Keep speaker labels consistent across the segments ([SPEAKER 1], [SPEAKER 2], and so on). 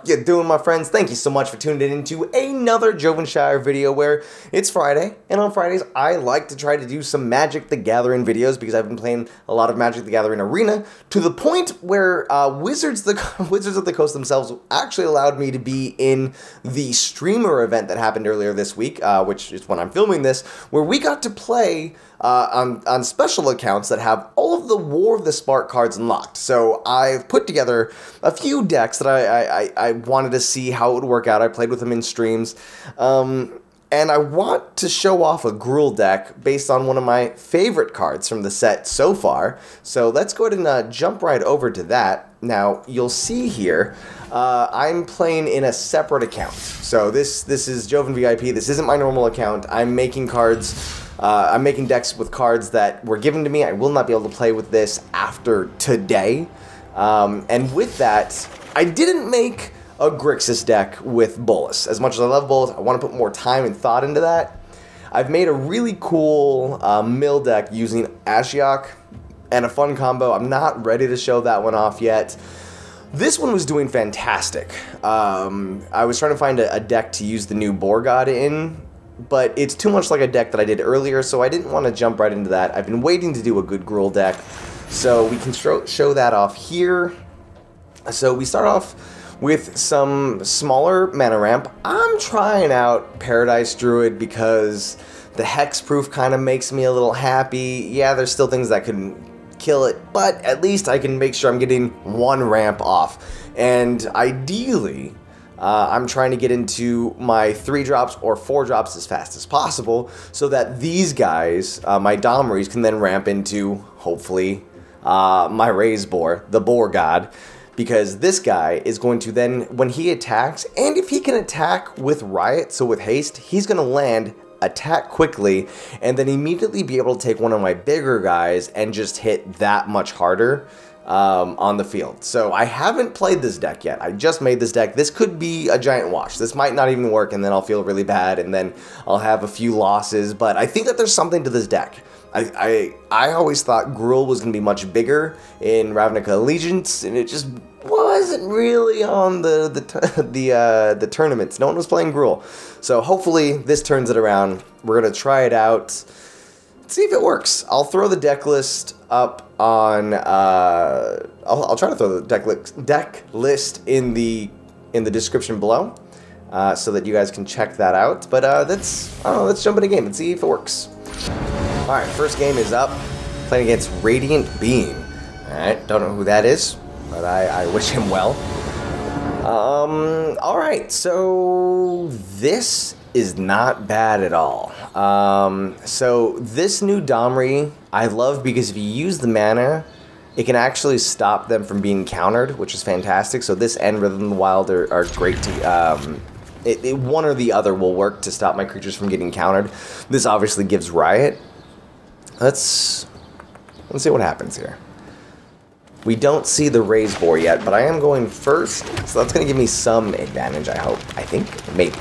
[SPEAKER 1] you doing, my friends? Thank you so much for tuning in into another Jovenshire video where it's Friday, and on Fridays I like to try to do some Magic the Gathering videos because I've been playing a lot of Magic the Gathering Arena to the point where Wizards of the Coast themselves actually allowed me to be in the streamer event that happened earlier this week, which is when I'm filming this, where we got to play on special accounts that have all of the War of the Spark cards unlocked. So I've put together a few decks that I wanted to see how it would work out. I played with them in streams. And I want to show off a Gruul deck based on one of my favorite cards from the set so far. So let's go ahead and jump right over to that. Now, you'll see here, I'm playing in a separate account. So this is Joven VIP. This isn't my normal account. I'm making cards. I'm making decks with cards that were given to me. I will not be able to play with this after today. And with that, I didn't make a Grixis deck with Bolas. As much as I love Bolas, I want to put more time and thought into that. I've made a really cool mill deck using Ashiok and a fun combo. I'm not ready to show that one off yet. This one was doing fantastic. I was trying to find a deck to use the new Boar God in, but it's too much like a deck that I did earlier, so I didn't want to jump right into that. I've been waiting to do a good Gruul deck, so we can show that off here. So we start off with some smaller mana ramp. I'm trying out Paradise Druid because the hexproof kind of makes me a little happy. Yeah, there's still things that could kill it, but at least I can make sure I'm getting one ramp off. And ideally, I'm trying to get into my 3-drops or 4-drops as fast as possible so that these guys, my Domries, can then ramp into, hopefully, my raze-boar, the Boar God. Because this guy is going to then, when he attacks, and if he can attack with Riot, so with haste, he's going to land, attack quickly, and then immediately be able to take one of my bigger guys and just hit that much harder on the field. So I haven't played this deck yet. I just made this deck. This could be a giant wash. This might not even work, and then I'll feel really bad, and then I'll have a few losses, but I think that there's something to this deck. I always thought Gruul was going to be much bigger in Ravnica Allegiance, and it just wasn't really on the tournaments. No one was playing Gruul. So hopefully this turns it around. We're going to try it out, see if it works. I'll throw the deck list up on... I'll try to throw the deck list in the description below so that you guys can check that out. But let's jump in a game and see if it works. Alright, first game is up. Playing against Radiant Beam. Alright, don't know who that is, but I wish him well. Alright, so this is not bad at all. So this new Domri I love because if you use the mana, it can actually stop them from being countered, which is fantastic. So this and Rhythm of the Wild are great to... one or the other will work to stop my creatures from getting countered. This obviously gives Riot. Let's see what happens here. We don't see the raze-boar yet, but I am going first, so that's going to give me some advantage, I hope. I think. Maybe.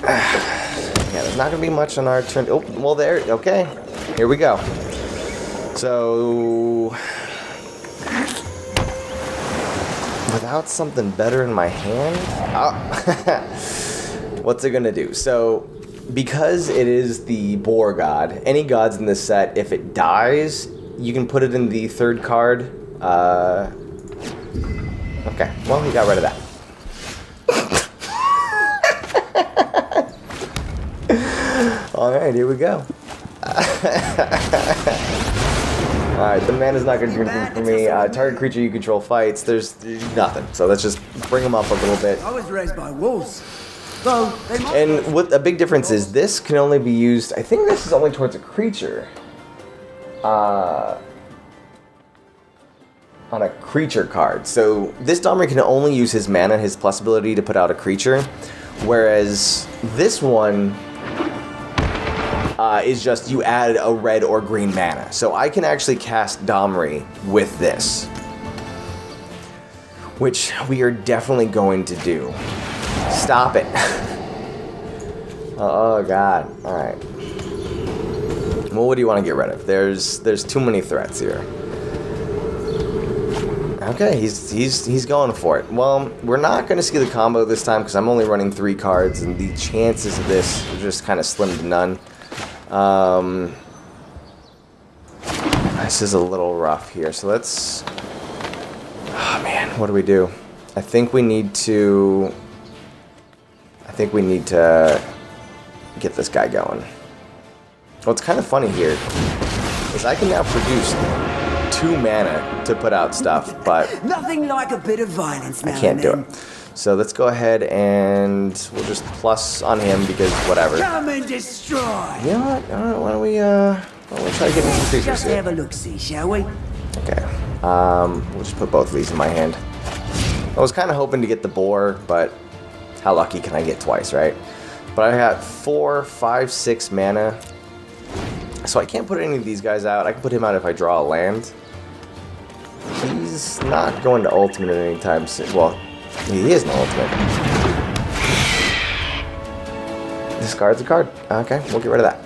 [SPEAKER 1] Yeah, there's not going to be much on our turn. Oh, well, there. Okay. Here we go. So... without something better in my hand? Oh. What's it going to do? So... because it is the Boar God, any gods in this set, if it dies, you can put it in the 3rd card. Okay, well, he got rid of that. Alright, here we go. Alright, the mana's not going to do anything for me. Target creature you control fights, there's nothing. So let's just bring him up a little bit.
[SPEAKER 2] I was raised by wolves.
[SPEAKER 1] And what a big difference is, this can only be used, I think this is only towards a creature. On a creature card. So this Domri can only use his mana, his plus ability to put out a creature. Whereas this one is just you add a red or green mana. So I can actually cast Domri with this. Which we are definitely going to do. Stop it. Oh god. Alright. Well, what do you want to get rid of? There's too many threats here. Okay, he's going for it. Well, we're not going to see the combo this time because I'm only running 3 cards, and the chances of this are just kind of slim to none. This is a little rough here, so let's... Oh man, what do we do? I think we need to get this guy going. What's kind of funny here is I can now produce 2 mana to put out stuff, but
[SPEAKER 2] nothing like a bit of violence now.
[SPEAKER 1] I can't do it. So let's go ahead and we'll just plus on him because whatever.
[SPEAKER 2] Come and destroy.
[SPEAKER 1] You know what? Why don't we try to get into some creatures
[SPEAKER 2] Just
[SPEAKER 1] here?
[SPEAKER 2] have a look-see, shall we?
[SPEAKER 1] Okay. We'll just put both of these in my hand. I was kind of hoping to get the boar, but how lucky can I get twice, right? But I got 4, 5, 6 mana. So I can't put any of these guys out. I can put him out if I draw a land. He's not going to ultimate anytime soon. Well, he is an ultimate. This card's a card. Okay, we'll get rid of that.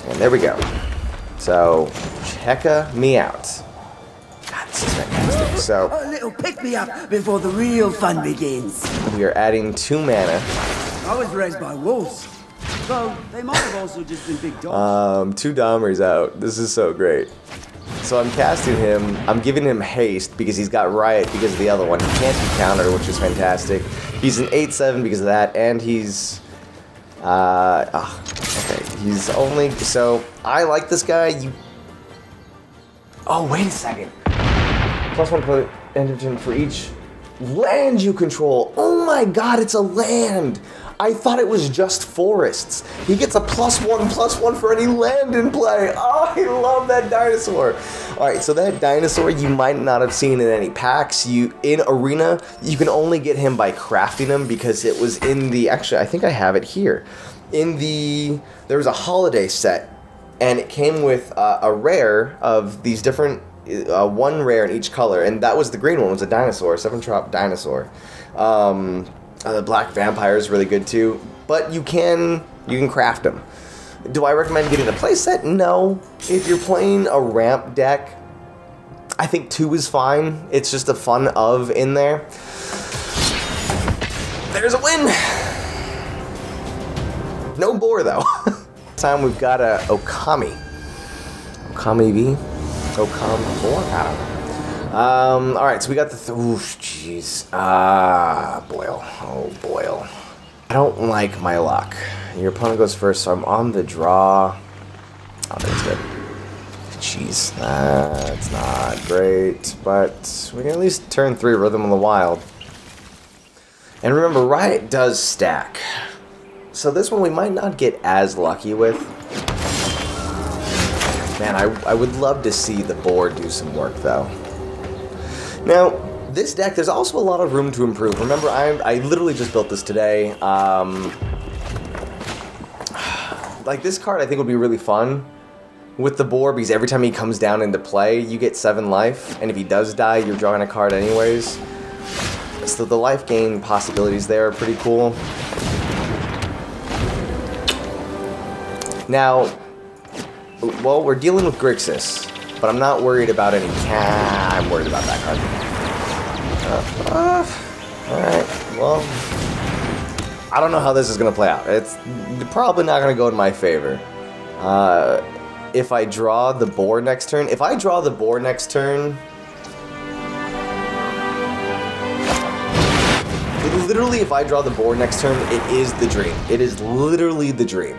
[SPEAKER 1] And there we go. So, checka me out. God, this is fantastic. So,
[SPEAKER 2] A little pick-me-up before the real fun begins.
[SPEAKER 1] we are adding 2 mana.
[SPEAKER 2] I was raised by wolves. So, they might have also just been big dogs.
[SPEAKER 1] 2 Domers out. This is so great. So I'm casting him. I'm giving him haste because he's got Riot because of the other one. He can't be countered, which is fantastic. He's an 8/7 because of that, and he's... okay. He's only... So, I like this guy. Oh, wait a second. +1 per engine for each land you control. Oh my god, it's a land. I thought it was just forests. He gets a +1/+1 for any land in play. Oh, I love that dinosaur. Alright, so that dinosaur you might not have seen in any packs. In Arena, you can only get him by crafting him because it was in the... Actually, I think I have it here. There was a holiday set, and it came with a rare of these different... 1 rare in each color, and that was the green one. It was a dinosaur, 7-drop dinosaur. The black vampire is really good too, but you can craft them. Do I recommend getting a playset? No. If you're playing a ramp deck, I think 2 is fine. It's just a fun of in there. There's a win. No boar though. This time we've got a Okami. Okami V. Okami 4? I don't know. Alright, so we got the... Ooh, jeez. Boil. Oh, boil. I don't like my luck. Your opponent goes first, so I'm on the draw. Oh, that's good. Jeez. That's not great, but we can at least turn 3 Rhythm of the Wild. And remember, Riot does stack. So this one we might not get as lucky with. Man, I would love to see the board do some work, though. Now, this deck, there's also a lot of room to improve. Remember, I literally just built this today. Like, this card I think would be really fun with the board, because every time he comes down into play, you get 7 life, and if he does die, you're drawing a card anyways. So the life gain possibilities there are pretty cool. Now, well, we're dealing with Grixis, but I'm not worried about any... I'm worried about that card. Alright, well... I don't know how this is going to play out. It's probably not going to go in my favor. If I draw the boar next turn... If I draw the boar next turn... Literally, if I draw the boar next turn, it is the dream. It is literally the dream.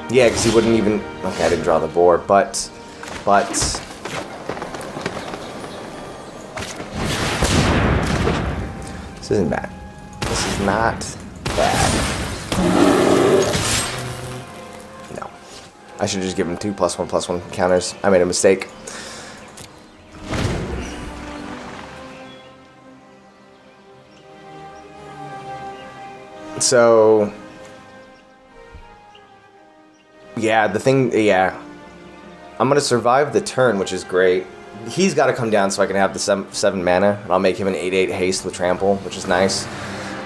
[SPEAKER 1] Yeah, because he wouldn't even... Okay, I didn't draw the boar, but... This isn't bad. This is not bad. No. I should just give him 2 +1/+1 counters. I made a mistake. So... Yeah, the thing, yeah. I'm going to survive the turn, which is great. He's got to come down so I can have the 7 mana, and I'll make him an 8/8 haste with trample, which is nice.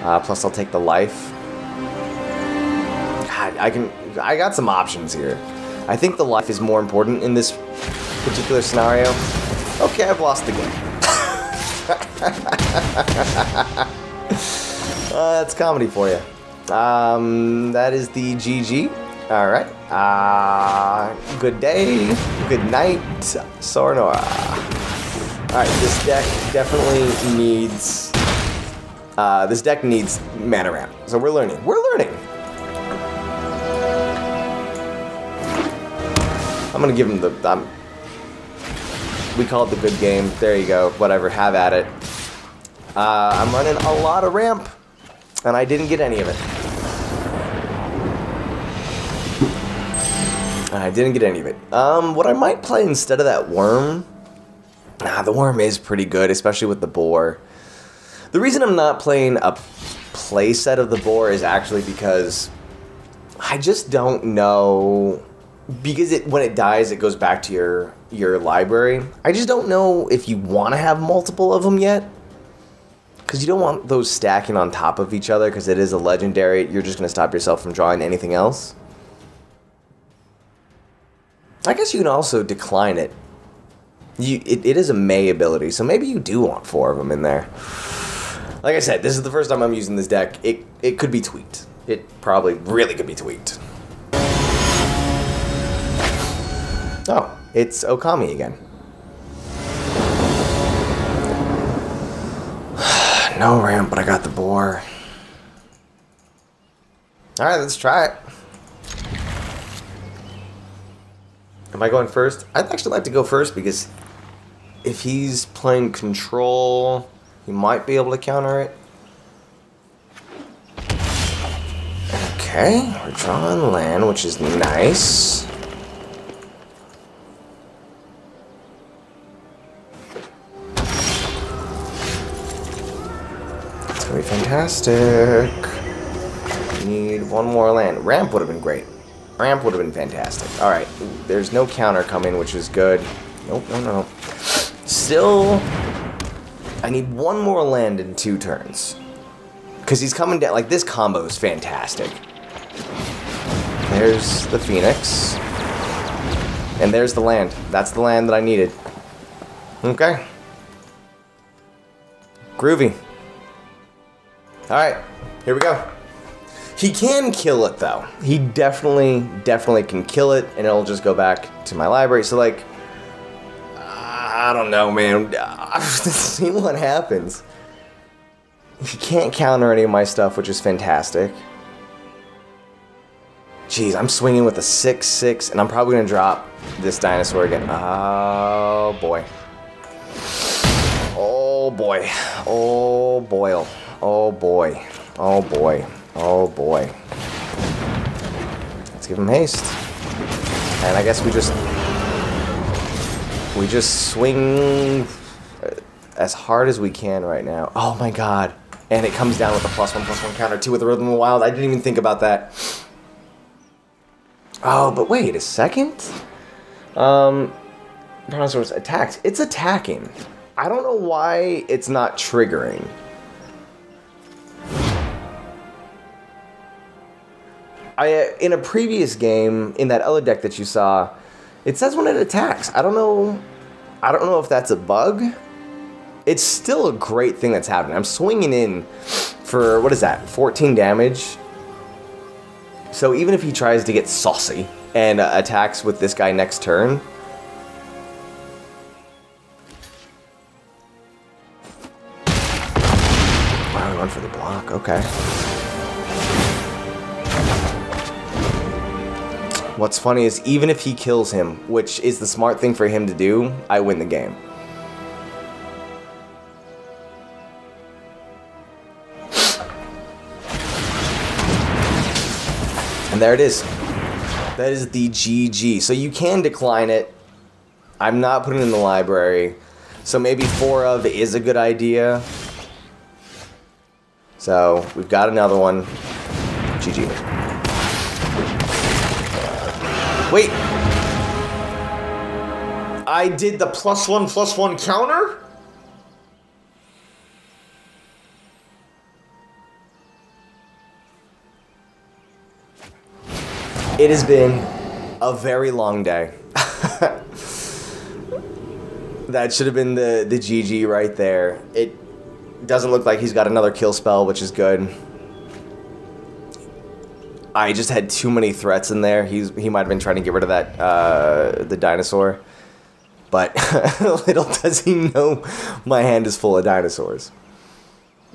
[SPEAKER 1] Plus I'll take the life. God, I got some options here. I think the life is more important in this particular scenario. Okay, I've lost the game. That's comedy for you. That is the GG. Alright. Good day. Good night. Sornora. Alright, this deck definitely needs... this deck needs mana ramp. So we're learning. We're learning! I'm gonna give him the... we call it the good game. There you go. Whatever. Have at it. I'm running a lot of ramp. And I didn't get any of it. What I might play instead of that worm... the worm is pretty good, especially with the boar. The reason I'm not playing a playset of the boar is actually because I just don't know... Because when it dies, it goes back to your library. I just don't know if you want to have multiple of them yet. Because you don't want those stacking on top of each other, because it is a legendary. You're just going to stop yourself from drawing anything else. I guess you can also decline it. It is a May ability, so maybe you do want 4 of them in there. Like I said, this is the first time I'm using this deck. It could be tweaked. It probably really could be tweaked. Oh, it's Okami again. No ramp, but I got the boar. Alright, let's try it. Am I going first? I'd actually like to go first because if he's playing control, he might be able to counter it. Okay, we're drawing land, which is nice. It's gonna be fantastic. Need one more land. Ramp would have been great. Ramp would have been fantastic. Alright, there's no counter coming, which is good. Nope, no. Still, I need one more land in 2 turns. Because he's coming down, like, this combo is fantastic. There's the Phoenix. And there's the land. That's the land that I needed. Okay. Groovy. Alright, here we go. He can kill it, though. He definitely can kill it, and it'll just go back to my library. So, like, I don't know, man. See what happens. He can't counter any of my stuff, which is fantastic. Jeez, I'm swinging with a 6/6, and I'm probably going to drop this dinosaur again. Oh, boy. Oh, boy. Oh, boy. Oh, boy. Oh, boy. Oh boy. Let's give him haste. And I guess we just swing as hard as we can right now. Oh my god. And it comes down with a +1/+1 counter too with the Rhythm of the Wild. I didn't even think about that. Oh, but wait a second. Brontosaurus attacks. It's attacking. I don't know why it's not triggering. In a previous game, in that other deck that you saw, it says when it attacks. I don't know if that's a bug. It's still a great thing that's happening. I'm swinging in for, what is that, 14 damage? So even if he tries to get saucy and attacks with this guy next turn... Wow, I went for the block, okay. What's funny is, even if he kills him, which is the smart thing for him to do, I win the game. And there it is. That is the GG. So you can decline it. I'm not putting it in the library. So maybe 4 of is a good idea. So we've got another one. GG. Wait! I did the +1/+1 counter? It has been a very long day. That should have been the GG right there. It doesn't look like he's got another kill spell, which is good. I just had too many threats in there. He might have been trying to get rid of that the dinosaur. But little does he know my hand is full of dinosaurs.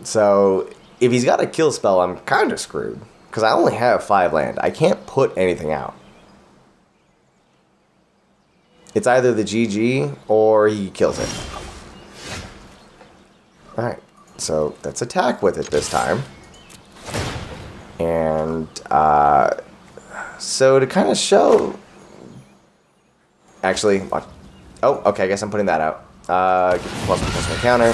[SPEAKER 1] So if he's got a kill spell, I'm kind of screwed. Because I only have 5 land. I can't put anything out. It's either the GG or he kills it. Alright, so let's attack with it this time. And, so to kind of show... Actually, watch. Oh, okay, I guess I'm putting that out. Get the +1/+1 counter.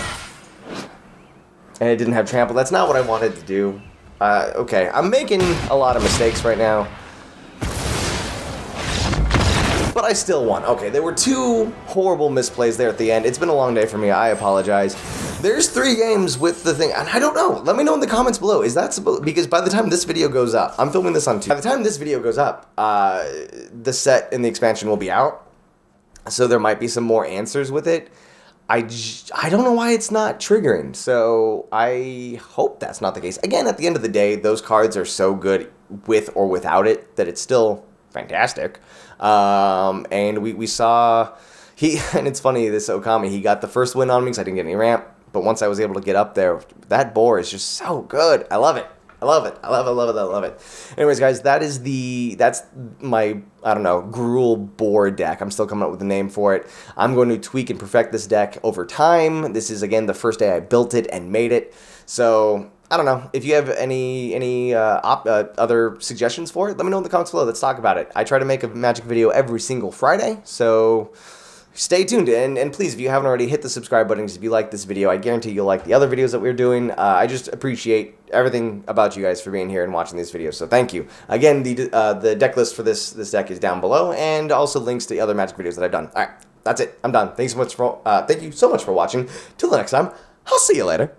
[SPEAKER 1] And it didn't have trample. That's not what I wanted to do. Okay, I'm making a lot of mistakes right now. But I still won. Okay, there were 2 horrible misplays there at the end. It's been a long day for me. I apologize. There's 3 games with the thing, and I don't know. Let me know in the comments below. Is that supposed... Because by the time this video goes up, I'm filming this on Tuesday. By the time this video goes up, the set and the expansion will be out. So there might be some more answers with it. I don't know why it's not triggering. So I hope that's not the case. Again, at the end of the day, those cards are so good with or without it that it's still fantastic. And we saw... And it's funny, this Okami, he got the first win on me because I didn't get any ramp. But once I was able to get up there, that boar is just so good. I love it. I love it. I love it. I love it. I love it. Anyways, guys, that's my, I don't know, Gruul boar deck. I'm still coming up with a name for it. I'm going to tweak and perfect this deck over time. This is, again, the first day I built it and made it. So, I don't know. If you have any other suggestions for it, let me know in the comments below. Let's talk about it. I try to make a Magic video every single Friday, so... Stay tuned, and please, if you haven't already, hit the subscribe button, because if you like this video, I guarantee you'll like the other videos that we're doing. I just appreciate everything about you guys for being here and watching these videos, so thank you. Again, the deck list for this deck is down below, and also links to the other Magic videos that I've done. Alright, that's it. I'm done. Thank you so much for watching. Till the next time, I'll see you later.